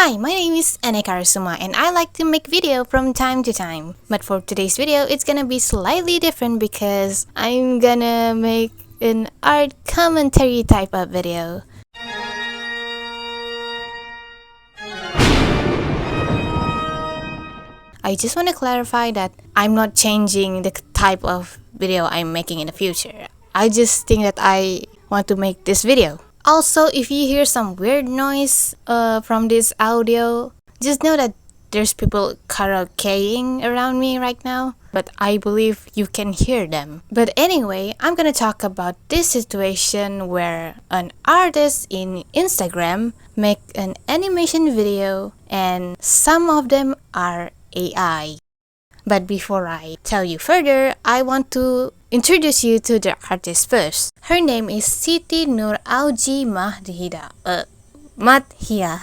Hi, my name is Karasuma and I like to make video from time to time. But for today's video, it's gonna be slightly different because I'm gonna make an art commentary type of video. I just want to clarify that I'm not changing the type of video I'm making in the future. I just think that I want to make this video. Also, if you hear some weird noise from this audio, just know that there's people karaokeing around me right now, but I believe you can hear them. But anyway, I'm gonna talk about this situation where an artist in Instagram make an animation video and some of them are AI. But before I tell you further, I want to introduce you to the artist first. Her name is Siti Nur Auji Madhia.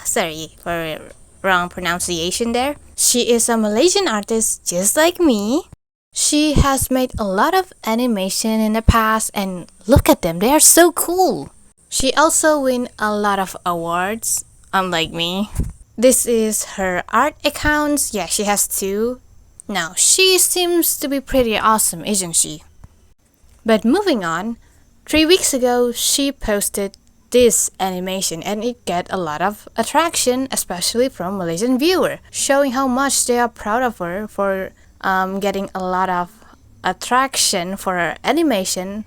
Sorry for wrong pronunciation there. She is a Malaysian artist just like me. She has made a lot of animation in the past and look at them, they are so cool. She also win a lot of awards, unlike me. This is her art accounts. Yeah, she has two. Now, she seems to be pretty awesome, isn't she? But moving on, 3 weeks ago, she posted this animation and it got a lot of attraction, especially from Malaysian viewers, showing how much they are proud of her for getting a lot of attraction for her animation,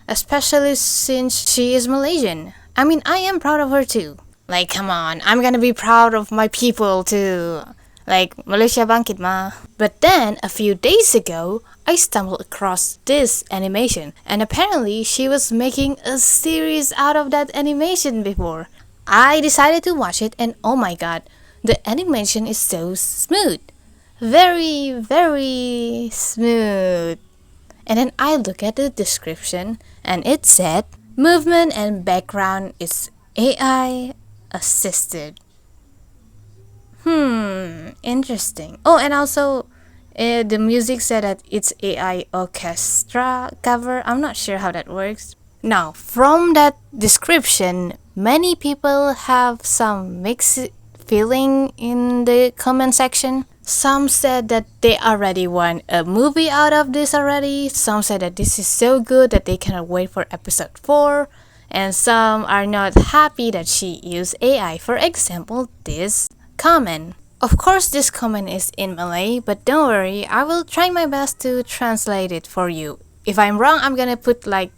especially since she is Malaysian. I mean, I am proud of her too. Like, come on, I'm gonna be proud of my people too. Like, Malaysia bangkit ma. But then, a few days ago, I stumbled across this animation. And apparently, she was making a series out of that animation before. I decided to watch it and oh my god, the animation is so smooth. Very, very smooth. And then I look at the description and it said, movement and background is AI assisted. Interesting. Oh, and also the music said that it's AI orchestra cover. I'm not sure how that works. Now, from that description, many people have some mixed feeling in the comment section. Some said that they already want a movie out of this already. Some said that this is so good that they cannot wait for episode 4. And some are not happy that she used AI. For example, this comment. Of course, this comment is in Malay, but don't worry, I will try my best to translate it for you. If I'm wrong, I'm gonna put like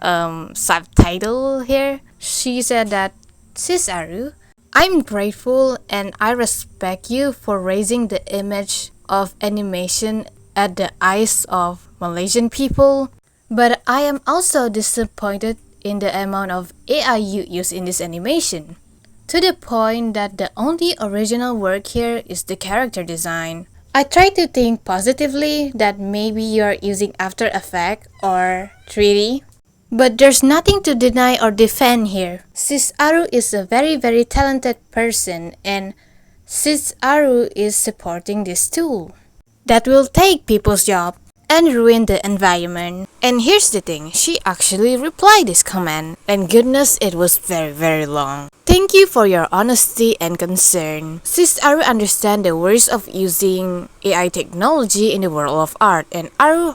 subtitle here. She said that, Sis Aru, I'm grateful and I respect you for raising the image of animation at the eyes of Malaysian people, but I am also disappointed in the amount of AI you use in this animation. To the point that the only original work here is the character design. I try to think positively that maybe you are using After Effects or 3D, but there's nothing to deny or defend here. Sis Aru is a very talented person and Sis Aru is supporting this tool that will take people's job and ruin the environment. And here's the thing, she actually replied this comment, and goodness, it was very long. Thank you for your honesty and concern. Sis Aru understand the worries of using AI technology in the world of art, and Aru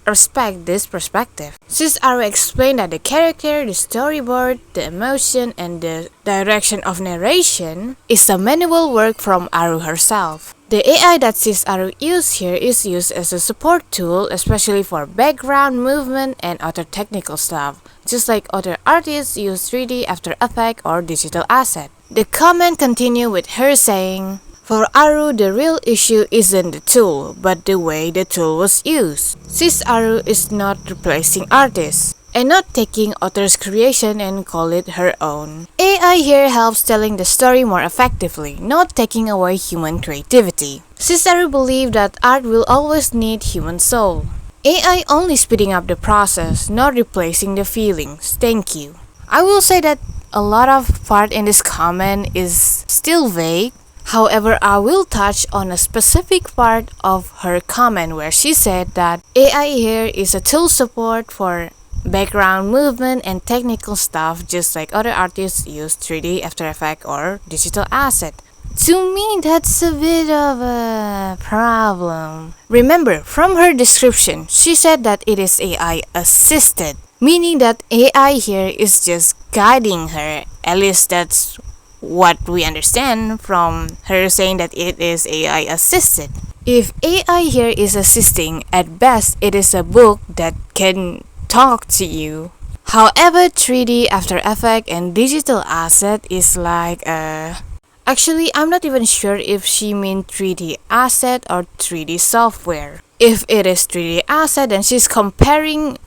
respect this perspective. Sis Aru explained that the character, the storyboard, the emotion, and the direction of narration is a manual work from Aru herself. The AI that Sis Aru used here is used as a support tool, especially for background, movement, and other technical stuff, just like other artists use 3D, After Effects, or digital asset. The comment continued with her saying, for Aru, the real issue isn't the tool, but the way the tool was used. Sis Aru is not replacing artists, and not taking author's creation and call it her own. AI here helps telling the story more effectively, not taking away human creativity. Sis Aru believes that art will always need human soul. AI only speeding up the process, not replacing the feelings. Thank you. I will say that a lot of part in this comment is still vague. However, I will touch on a specific part of her comment where she said that AI here is a tool support for background movement and technical stuff just like other artists use 3D, After Effects or digital asset. To me, that's a bit of a problem. Remember, from her description, she said that it is AI assisted, meaning that AI here is just guiding her. At least that's what we understand from her saying that it is AI assisted. If AI here is assisting, at best it is a book that can talk to you. However, 3D, After Effects and digital asset is like a... Actually, I'm not even sure if she means 3D asset or 3D software. If it is 3D asset, then she's comparing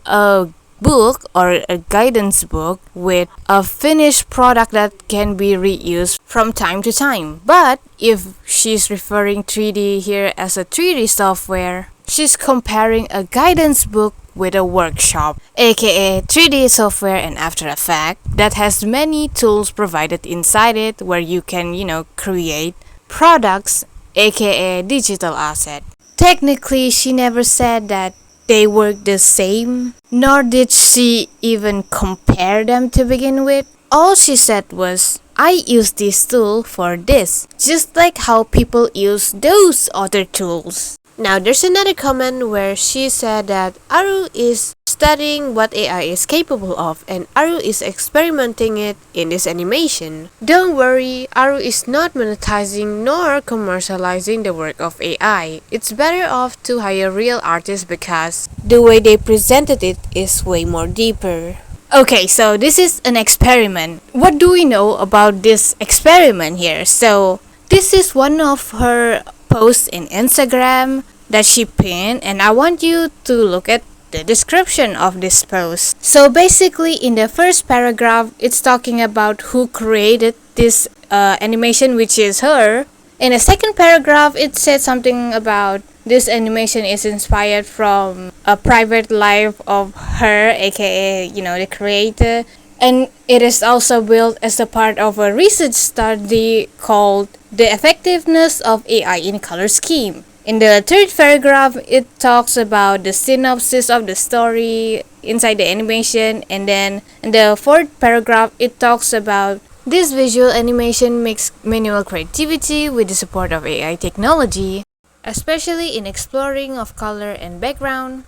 a book or a guidance book with a finished product that can be reused from time to time. But if she's referring 3D here as a 3D software, she's comparing a guidance book with a workshop, aka 3D software and After Effects that has many tools provided inside it where you can, create products, aka digital asset. Technically, she never said that they work the same, nor did she even compare them to begin with. All she said was, I use this tool for this, just like how people use those other tools. Now there's another comment where she said that Aru is studying what AI is capable of and Aru is experimenting it in this animation. Don't worry, Aru is not monetizing nor commercializing the work of AI. It's better off to hire real artists because the way they presented it is way more deeper. Okay, so this is an experiment. What do we know about this experiment here? So this is one of her post in Instagram that she pinned, and I want you to look at the description of this post. So basically in the first paragraph it's talking about who created this animation, which is her. In the second paragraph it said something about this animation is inspired from a private life of her, aka the creator, and it is also built as a part of a research study called The Effectiveness of AI in Color Scheme. In the third paragraph, it talks about the synopsis of the story inside the animation, and then in the fourth paragraph, it talks about this visual animation makes manual creativity with the support of AI technology, especially in exploring of color and background,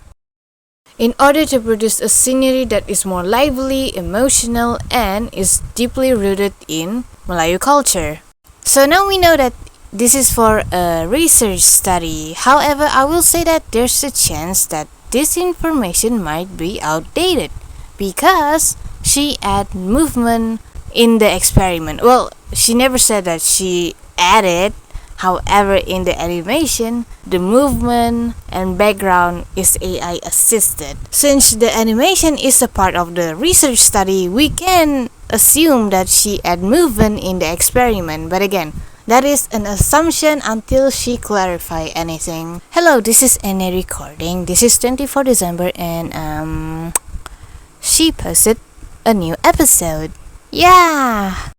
in order to produce a scenery that is more lively, emotional, and is deeply rooted in Melayu culture. So now we know that this is for a research study. However, I will say that there's a chance that this information might be outdated because she added movement in the experiment. Well, she never said that she added. However, in the animation, the movement and background is AI assisted. Since the animation is a part of the research study, we can assume that she added movement in the experiment. But again, that is an assumption until she clarify anything. Hello, this is Annie recording. This is 24 December and she posted a new episode. Yeah!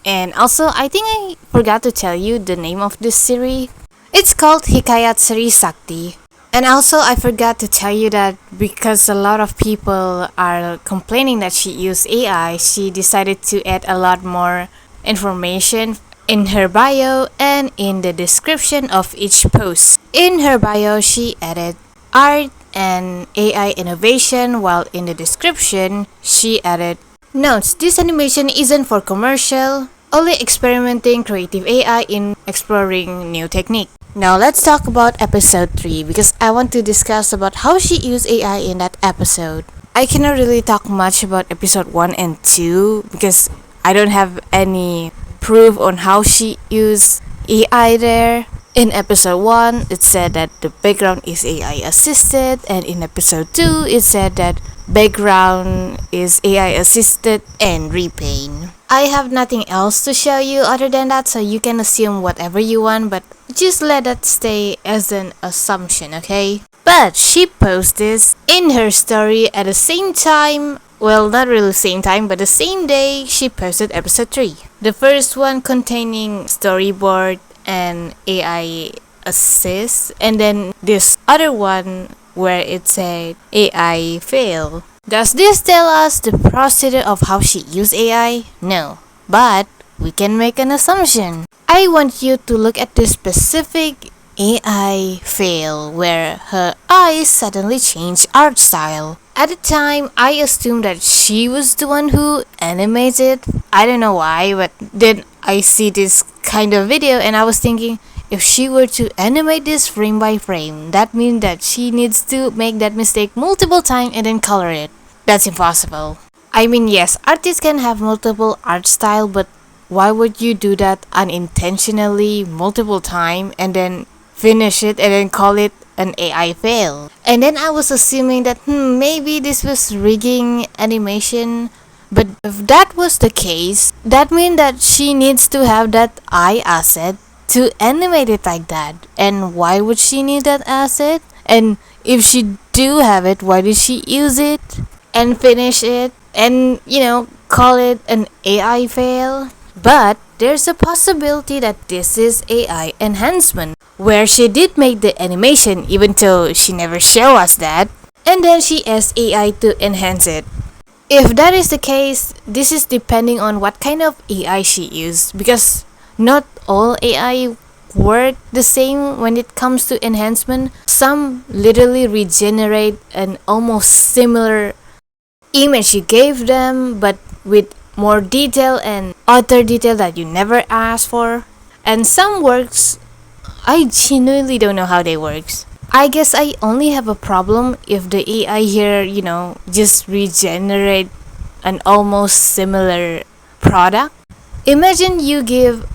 And also, I think I forgot to tell you the name of this series. It's called Hikayat Seri Sakti. And also, I forgot to tell you that because a lot of people are complaining that she used AI, she decided to add a lot more information in her bio and in the description of each post. In her bio, she added art and AI innovation, while in the description, she added notes. This animation isn't for commercial, only experimenting creative AI in exploring new technique. Now let's talk about episode 3 because I want to discuss about how she used AI in that episode. I cannot really talk much about episode 1 and 2 because I don't have any proof on how she used AI there. In episode 1, it said that the background is AI assisted, and in episode 2, it said that background is AI assisted and repaint. I have nothing else to show you other than that, so you can assume whatever you want, but just let that stay as an assumption, okay? But she posted this in her story at the same time. Well, not really the same time, but the same day she posted episode 3. The first one containing storyboard and AI assist, and then this other one where it said AI fail. Does this tell us the procedure of how she used AI? No, but we can make an assumption. I want you to look at this specific AI fail where her eyes suddenly changed art style. At the time, I assumed that she was the one who animated. I don't know why, but then I see this kind of video and I was thinking, if she were to animate this frame by frame, that means that she needs to make that mistake multiple times and then color it. That's impossible. I mean, yes, artists can have multiple art style, but why would you do that unintentionally multiple times and then finish it and then call it an AI fail? And then I was assuming that maybe this was rigging animation. But if that was the case, that means that she needs to have that eye asset to animate it like that. And why would she need that asset? And if she do have it, why did she use it and finish it and call it an AI fail? But there's a possibility that this is AI enhancement, where she did make the animation even though she never show us that, and then she asked AI to enhance it. If that is the case, this is depending on what kind of AI she used, because not all AI work the same when it comes to enhancement. Some literally regenerate an almost similar image you gave them, but with more detail and other detail that you never asked for. And some works, I genuinely don't know how they works. I guess I only have a problem if the AI here, just regenerate an almost similar product. Imagine you give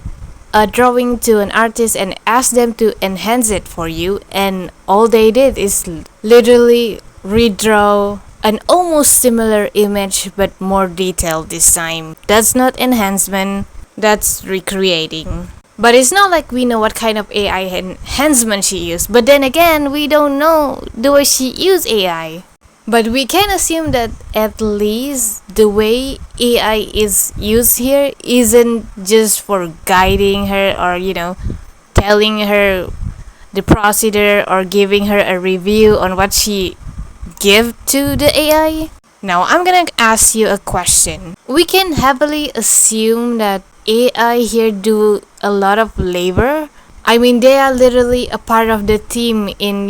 a drawing to an artist and ask them to enhance it for you, and all they did is literally redraw an almost similar image but more detailed this time. That's not enhancement, that's recreating. But it's not like we know what kind of AI enhancement she used. But then again, we don't know the way she used AI. But we can assume that at least the way AI is used here isn't just for guiding her or, telling her the procedure or giving her a review on what she give to the AI. Now I'm gonna ask you a question. We can heavily assume that AI here do a lot of labor. I mean, they are literally a part of the team in,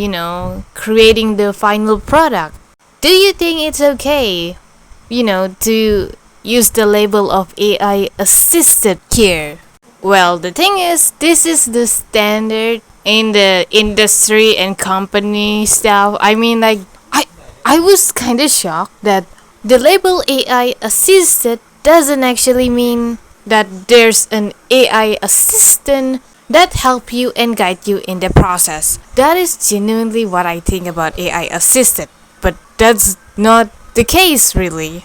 creating the final product. Do you think it's okay, to use the label of AI assisted here? Well, the thing is, this is the standard in the industry and company stuff. I mean, I was kind of shocked that the label AI assisted doesn't actually mean that there's an AI assistant that help you and guide you in the process. That is genuinely what I think about AI assisted, but that's not the case really.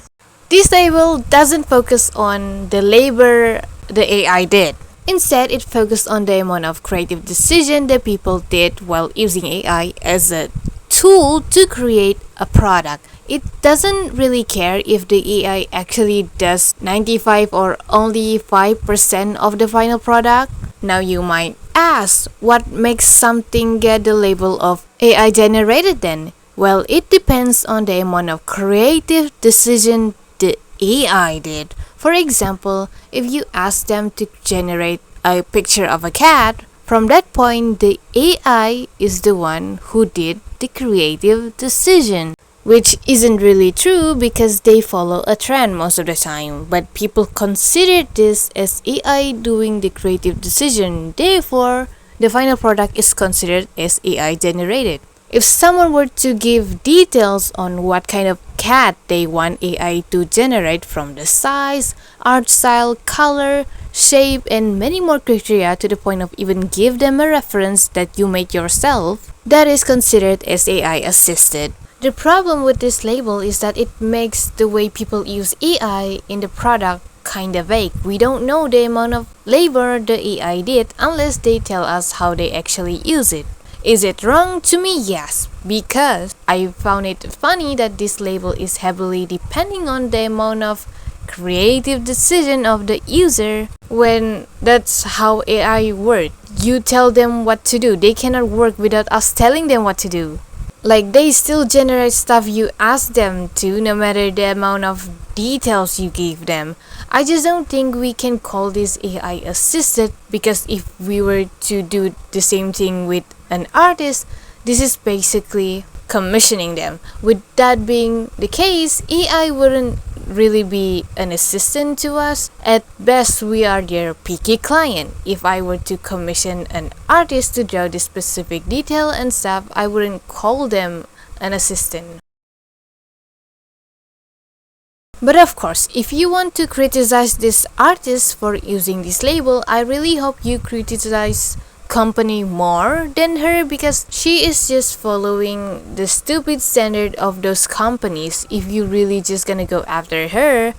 This label doesn't focus on the labor the AI did. Instead, it focused on the amount of creative decision that people did while using AI as a tool to create a product. It doesn't really care if the AI actually does 95 or only 5% of the final product. Now you might ask, what makes something get the label of AI generated then? Well, it depends on the amount of creative decision the AI did. For example, if you ask them to generate a picture of a cat, from that point the AI is the one who did the creative decision. Which isn't really true because they follow a trend most of the time, but people consider this as AI doing the creative decision, therefore the final product is considered as AI generated. If someone were to give details on what kind of cat they want AI to generate, from the size, art style, color, shape, and many more criteria, to the point of even give them a reference that you made yourself, that is considered as AI assisted. The problem with this label is that it makes the way people use AI in the product kinda vague. We don't know the amount of labor the AI did unless they tell us how they actually use it. Is it wrong? To me, yes, because I found it funny that this label is heavily depending on the amount of creative decision of the user, when that's how AI works. you tell them what to do. They cannot work without us telling them what to do. Like, they still generate stuff you ask them to, no matter the amount of details you give them. I just don't think we can call this AI assisted, because if we were to do the same thing with an artist, this is basically commissioning them. With that being the case, AI wouldn't really be an assistant to us. At best, we are their picky client. If I were to commission an artist to draw this specific detail and stuff, I wouldn't call them an assistant. But of course, if you want to criticize this artist for using this label, I really hope you criticize company more than her, because she is just following the stupid standard of those companies. If you really just gonna go after her,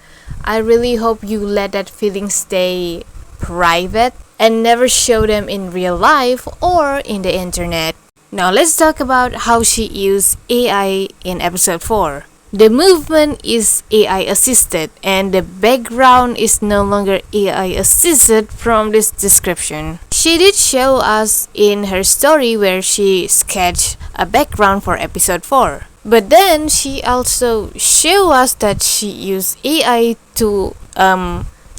I really hope you let that feeling stay private and never show them in real life or in the internet. Now let's talk about how she used AI in episode 4. The movement is AI assisted, and the background is no longer AI assisted from this description. She did show us in her story where she sketched a background for episode 4. But then she also showed us that she used AI to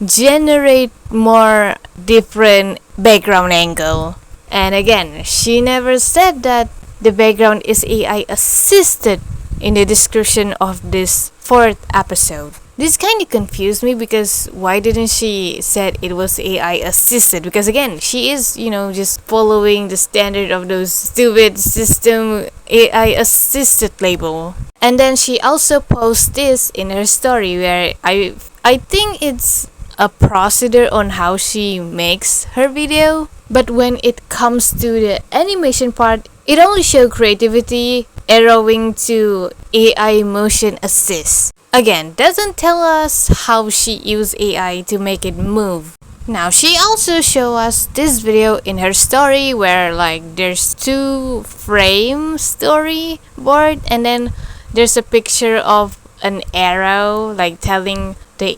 generate more different background angle. And again, she never said that the background is AI assisted in the description of this 4th episode. This kind of confused me, because why didn't she said it was AI assisted? Because again, she is, just following the standard of those stupid system AI assisted label. And then she also posts this in her story, where I think it's a procedure on how she makes her video. But when it comes to the animation part, it only shows creativity, arrowing to AI motion assist. Again, doesn't tell us how she used AI to make it move. Now, she also showed us this video in her story where there's 2 frame storyboard, and then there's a picture of an arrow telling the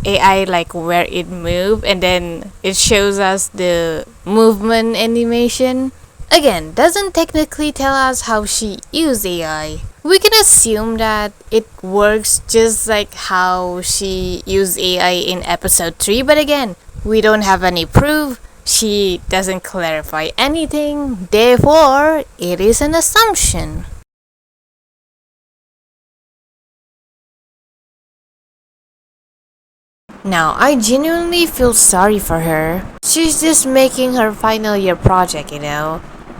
AI where it moved, and then it shows us the movement animation. Again, doesn't technically tell us how she used AI. We can assume that it works just like how she used AI in episode 3, but again, we don't have any proof. She doesn't clarify anything, therefore, it is an assumption. Now, I genuinely feel sorry for her. She's just making her final year project,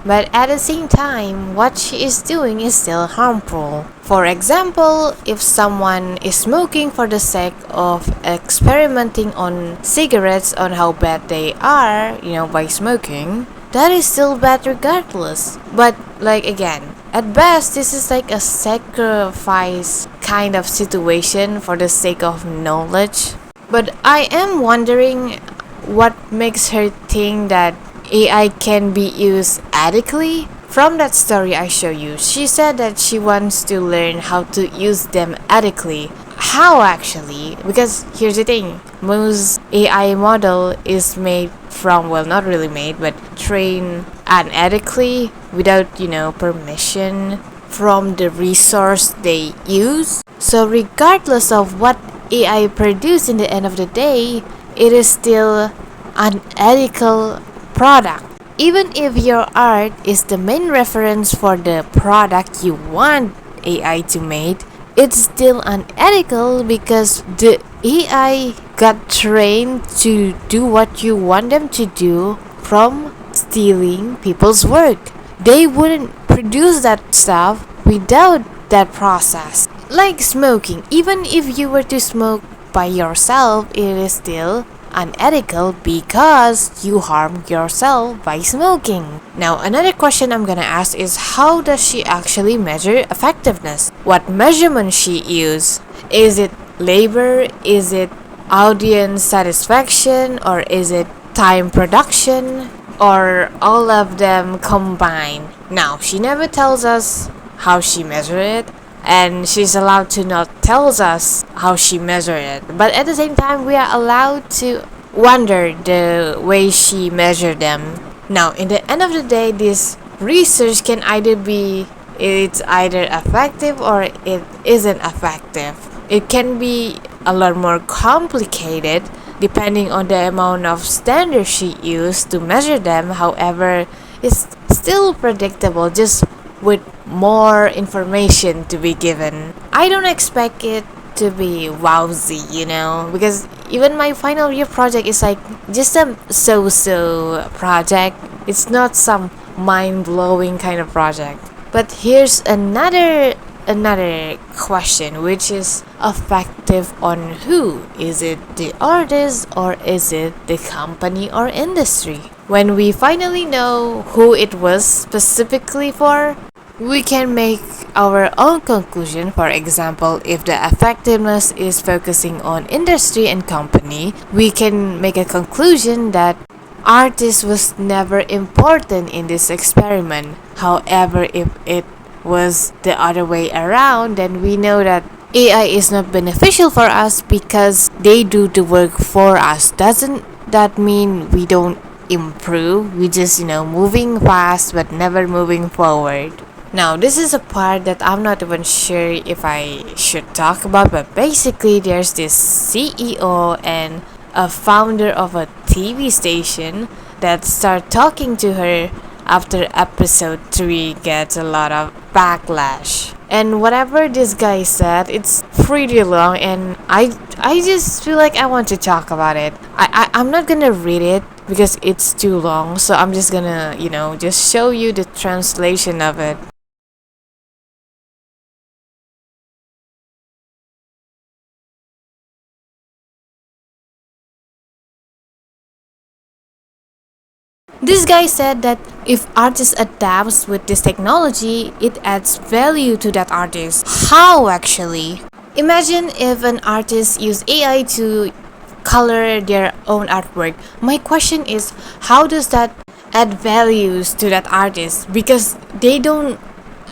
But at the same time, what she is doing is still harmful. For example, if someone is smoking for the sake of experimenting on cigarettes on how bad they are, by smoking, that is still bad regardless. But again, at best, this is a sacrifice kind of situation for the sake of knowledge. But I am wondering what makes her think that AI can be used ethically. From that story I show you, she said that she wants to learn how to use them ethically. How actually? Because here's the thing, most AI model is made from, well, not really made, but trained unethically without, permission from the resource they use. So regardless of what AI produce in the end of the day, it is still unethical product. Even if your art is the main reference for the product you want AI to make, it's still unethical because the AI got trained to do what you want them to do from stealing people's work. They wouldn't produce that stuff without that process. Like smoking, even if you were to smoke by yourself, it is still unethical because you harm yourself by smoking. Now, another question I'm gonna ask is, how does she actually measure effectiveness? What measurement she use? Is it labor? Is it audience satisfaction? Or is it time production? Or all of them combined? Now, she never tells us how she measure it, and she's allowed to not tell us how she measured it. But at the same time, we are allowed to wonder the way she measured them. Now, in the end of the day, this research can either be it's either effective or it isn't effective. It can be a lot more complicated depending on the amount of standards she used to measure them. However, it's still predictable just with more information to be given. I don't expect it to be wowsy, because even my final year project is like just a so-so project. It's not some mind-blowing kind of project. But here's another question, which is effective on who? Is it the artist or is it the company or industry? When we finally know who it was specifically for, we can make our own conclusion. For example, if the effectiveness is focusing on industry and company, we can make a conclusion that artist was never important in this experiment. However, if it was the other way around, then we know that AI is not beneficial for us because they do the work for us. Doesn't that mean we don't improve? We just, moving fast but never moving forward. Now, this is a part that I'm not even sure if I should talk about, but basically, there's this CEO and a founder of a TV station that start talking to her after episode 3 gets a lot of backlash. And whatever this guy said, it's pretty long, and I just feel like I want to talk about it. I'm not gonna read it because it's too long, so I'm just gonna, just show you the translation of it. This guy said that if artist adapts with this technology, it adds value to that artist. How actually? Imagine if an artist use AI to color their own artwork. My question is, how does that add values to that artist? Because they don't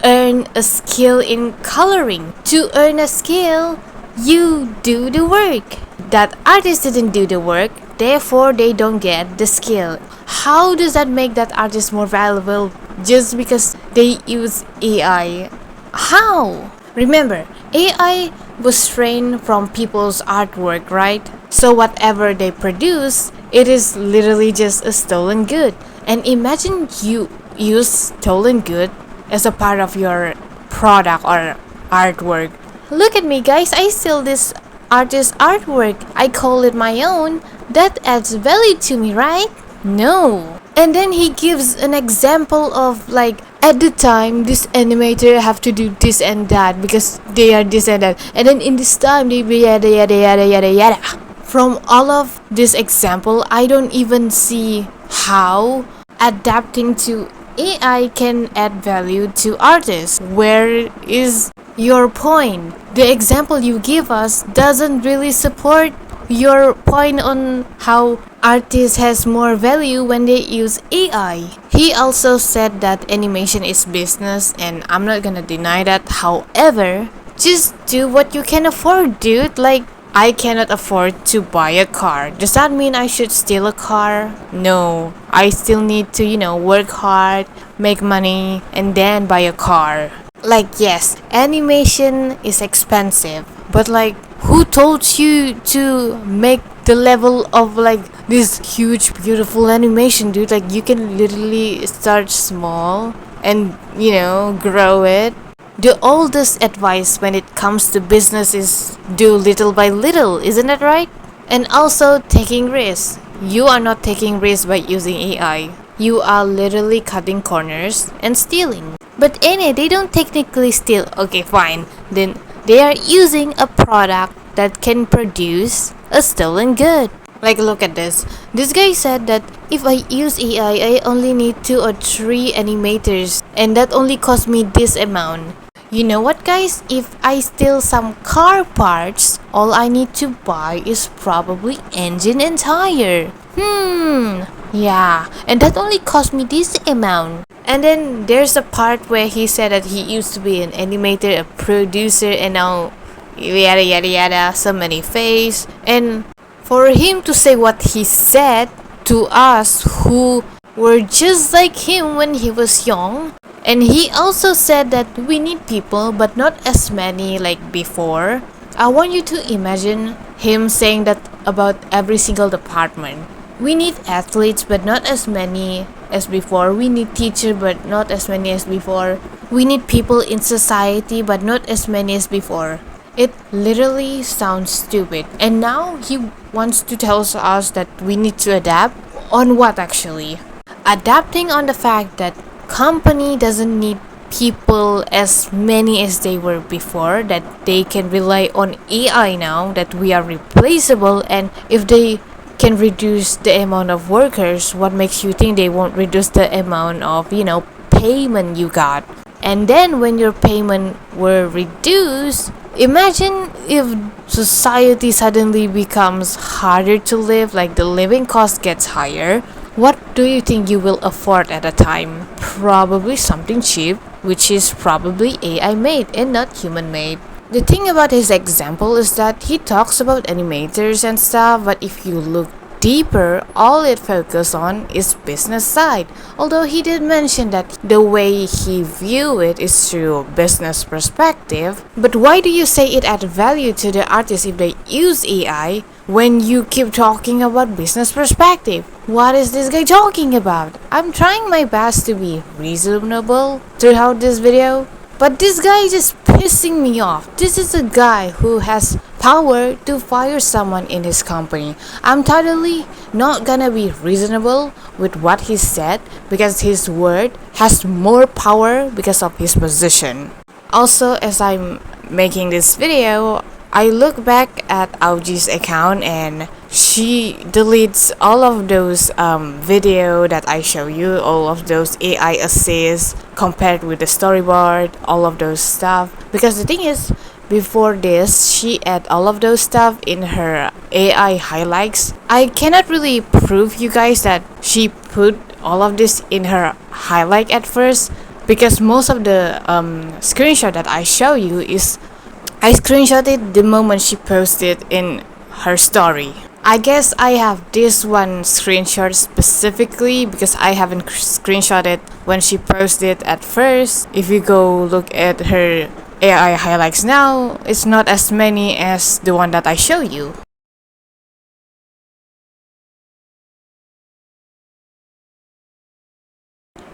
earn a skill in coloring. To earn a skill, you do the work. That artist didn't do the work, therefore they don't get the skill. How does that make that artist more valuable just because they use AI? How? Remember, AI was trained from people's artwork, right? So whatever they produce, it is literally just a stolen good. And imagine you use stolen good as a part of your product or artwork. Look at me, guys, I steal this artist's artwork. I call it my own. That adds value to me, right? No. And then he gives an example of like, at the time this animator have to do this and that because they are this and that, and then in this time they yada yada yada yada yada. From all of this example, I don't even see how adapting to AI can add value to artists. Where is your point? The example you give us doesn't really support your point on how artists has more value when they use AI. He also said that animation is business, and I'm not gonna deny that. However, just do what you can afford, dude. Like, I cannot afford to buy a car. Does that mean I should steal a car? No. I still need to, work hard, make money, and then buy a car. Like, yes, animation is expensive, but like, who told you to make the level of like this huge beautiful animation, dude? Like, you can literally start small and grow it. The oldest advice when it comes to business is do little by little, isn't that right? And also taking risks. You are not taking risks by using AI. You are literally cutting corners and stealing. But they don't technically steal. Okay, fine. Then they are using a product that can produce a stolen good. Like, look at this. This guy said that if I use AI, I only need 2 or 3 animators, and that only cost me this amount. You know what, guys? If I steal some car parts, all I need to buy is probably engine and tire. Yeah, and that only cost me this amount. And then there's a part where he said that he used to be an animator, a producer, and now yada yada yada, so many phase. And for him to say what he said to us who were just like him when he was young. And he also said that we need people, but not as many like before. I want you to imagine him saying that about every single department. We need athletes, but not as many as before. We need teachers, but not as many as before. We need people in society, but not as many as before. It literally sounds stupid. And now he wants to tell us that we need to adapt. On what actually? Adapting on the fact that company doesn't need people as many as they were before, that they can rely on AI now, that we are replaceable, and if they can reduce the amount of workers, what makes you think they won't reduce the amount of, payment you got? And then when your payment were reduced, imagine if society suddenly becomes harder to live, like the living cost gets higher. What do you think you will afford at a time? Probably something cheap, which is probably AI made and not human made. The thing about his example is that he talks about animators and stuff, but if you look deeper, all it focuses on is business side. Although he did mention that the way he view it is through business perspective. But why do you say it add value to the artist if they use AI when you keep talking about business perspective? What is this guy talking about? I'm trying my best to be reasonable throughout this video, but this guy is just pissing me off. This is a guy who has power to fire someone in his company. I'm totally not gonna be reasonable with what he said because his word has more power because of his position. Also, as I'm making this video, I look back at Auji's account and she deletes all of those video that I show you, all of those AI assists compared with the storyboard, all of those stuff. Because the thing is, before this, she add all of those stuff in her AI highlights. I cannot really prove you guys that she put all of this in her highlight at first, because most of the screenshot that I show you is I screenshotted the moment she posted in her story. I guess I have this one screenshot specifically because I haven't screenshotted when she posted at first. If you go look at her AI highlights now, it's not as many as the one that I show you.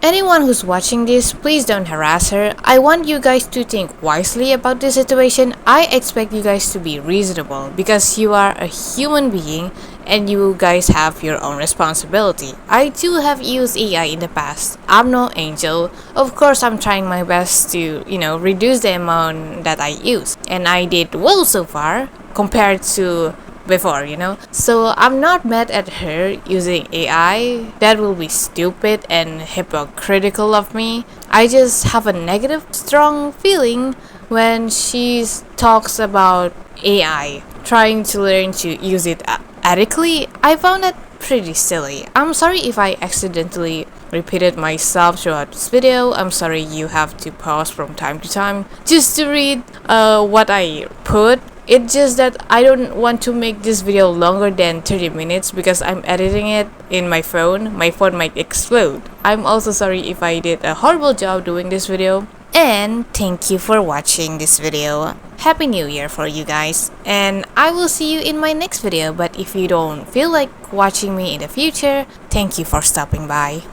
Anyone who's watching this, please don't harass her. I want you guys to think wisely about this situation. I expect you guys to be reasonable because you are a human being and you guys have your own responsibility. I too have used AI in the past. I'm no angel. Of course, I'm trying my best to, reduce the amount that I use. And I did well so far compared to before, So I'm not mad at her using AI. That will be stupid and hypocritical of me. I just have a negative, strong feeling when she talks about AI, trying to learn to use it adequately. I found that pretty silly. I'm sorry if I accidentally repeated myself throughout this video. I'm sorry you have to pause from time to time just to read what I put. It's just that I don't want to make this video longer than 30 minutes because I'm editing it in my phone. My phone might explode. I'm also sorry if I did a horrible job doing this video. And thank you for watching this video. Happy New Year for you guys. And I will see you in my next video. But if you don't feel like watching me in the future, thank you for stopping by.